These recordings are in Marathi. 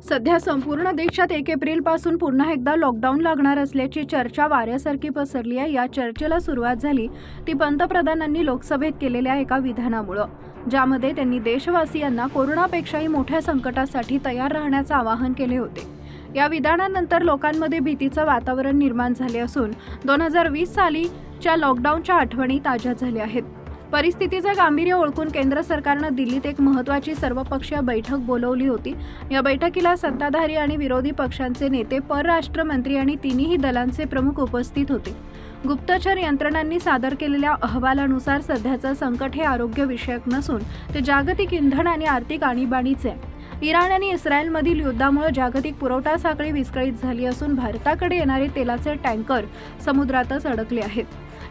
सध्या संपूर्ण देशात 1 एप्रिलपासून पुन्हा एकदा लॉकडाऊन लागणार असल्याची चर्चा वाऱ्यासारखी पसरली आहे। या चर्चेला सुरुवात झाली ती पंतप्रधानांनी लोकसभेत केलेल्या एका विधानामुळे, ज्यामध्ये त्यांनी देशवासियांना कोरोनापेक्षाही मोठ्या संकटासाठी तयार राहण्याचे आवाहन केले होते। या विधानानंतर लोकांमध्ये भीतीचे वातावरण निर्माण झाले असून 2020 सालीच्या लॉकडाऊनच्या आठवणी ताज्या झाल्या आहेत। परिस्थितीचे गांभीर्य ओळखून केंद्र सरकारने दिल्लीत एक महत्त्वाची सर्वपक्षीय बैठक बोलावली होती। या बैठकीला सत्ताधारी आणि विरोधी पक्षांचे नेते, परराष्ट्र मंत्री आणि तिन्ही दलांचे प्रमुख उपस्थित होते। गुप्तचर यंत्रणांनी सादर केलेल्या अहवालानुसार सध्याचे संकट हे आरोग्य विषयक नसून ते जागतिक इंधन आणि आर्थिक आणीबाणीचे आहे। इराण आणि इस्रायलमधील युद्धामुळे जागतिक पुरवठा साखळी विस्कळीत झाली असून भारताकडे येणारे तेलाचे टँकर समुद्रातच अडकले आहेत।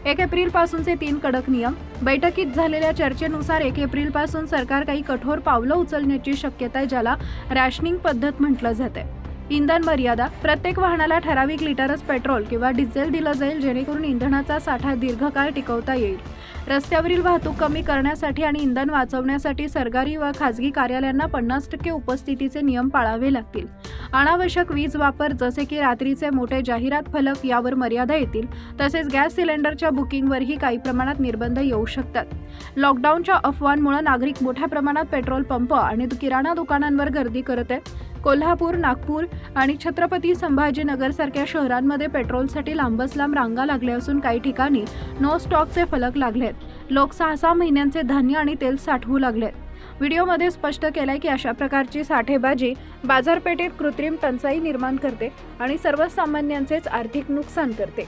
1 एप्रिलपासूनचे 3 कडक नियम। बैठकीत झालेल्या चर्चेनुसार 1 एप्रिलपासून सरकार काही कठोर पावलं उचलण्याची शक्यता आहे, ज्याला रॅशनिंग पद्धत म्हटलं जाते। इंधन मर्यादा। प्रत्येक वाहनाला ठराविक लिटरच पेट्रोल किंवा डिझेल दिलं जाईल, जेणेकरून इंधनाचा साठा दीर्घकाळ टिकवता येईल। रस्त्यावरील वाहतूक कमी करण्यासाठी आणि इंधन वाचवण्यासाठी सरकारी व खासगी कार्यालयांना 50% उपस्थितीचे नियम पाळावे लागतील। अनावश्यक वीज वापर, जसे की रात्रीचे मोठे जाहिरात फलक, यावर मर्यादा येतील। तसेच गॅस सिलेंडरच्या बुकिंगवरही काही प्रमाणात निर्बंध येऊ शकतात। लॉकडाऊनच्या अफवांमुळे नागरिक मोठ्या प्रमाणात पेट्रोल पंप आणि किराणा दुकानांवर गर्दी करत आहेत। कोल्हापूर, नागपूर आणि छत्रपती संभाजीनगर सारख्या शहरांमध्ये पेट्रोलसाठी लांबच लांब रांगा लागल्या असून काही ठिकाणी नो स्टॉकचे फलक लागले आहेत। लोक 6-6 महिन्यांचे धान्य आणि तेल साठवू लागले आहेत। व्हिडिओमध्ये स्पष्ट केलंय की अशा प्रकारची साठेबाजी बाजारपेठेत कृत्रिम टंचाई निर्माण करते आणि सर्वसामान्यांचेच आर्थिक नुकसान करते।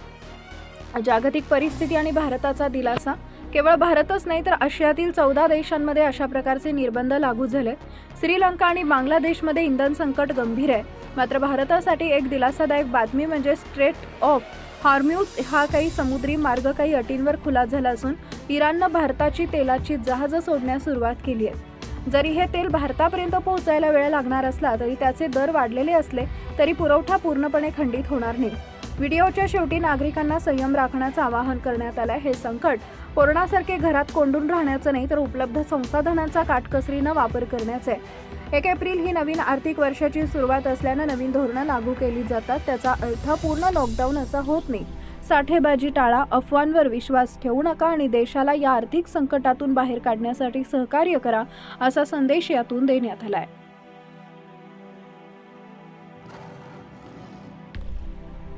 जागतिक परिस्थिती आणि भारताचा दिलासा। केवळ भारतच नाही तर आशियातील 14 देशांमध्ये अशा प्रकारचे निर्बंध लागू झाले। श्रीलंका आणि बांगलादेशमध्ये इंधन संकट गंभीर आहे। मात्र भारतासाठी एक दिलासादायक बातमी म्हणजे स्ट्रेट ऑफ हॉर्म्यूज हा काही समुद्री मार्ग काही अटींवर खुला झाला असून इराणने भारताची तेलाची जहाजं सोडण्यास सुरुवात केली आहे। जरी हे तेल भारतापर्यंत पोहोचायला वेळ लागणार असला तरी त्याचे दर वाढलेले असले तरी पुरवठा पूर्णपणे खंडित होणार नाही। व्हिडिओच्या शेवटी नागरिकांना संयम राखण्याचं आवाहन करण्यात आलं। हे संकट कोरोनासारखे घरात कोंडून राहण्याचं नाही तर उपलब्ध संसाधनांचा काटकसरीने वापर करण्याचं आहे। 1 एप्रिल ही नवीन आर्थिक वर्षाची सुरुवात असल्याने नवीन धोरणं लागू केली जातात। त्याचा अर्थ पूर्ण लॉकडाऊन असा होत नाही। साठेबाजी टाळा, अफवांवर विश्वास ठेवू नका आणि देशाला या आर्थिक संकटातून बाहेर काढण्यासाठी सहकार्य करा, असा संदेश यातून देण्यात आला आहे।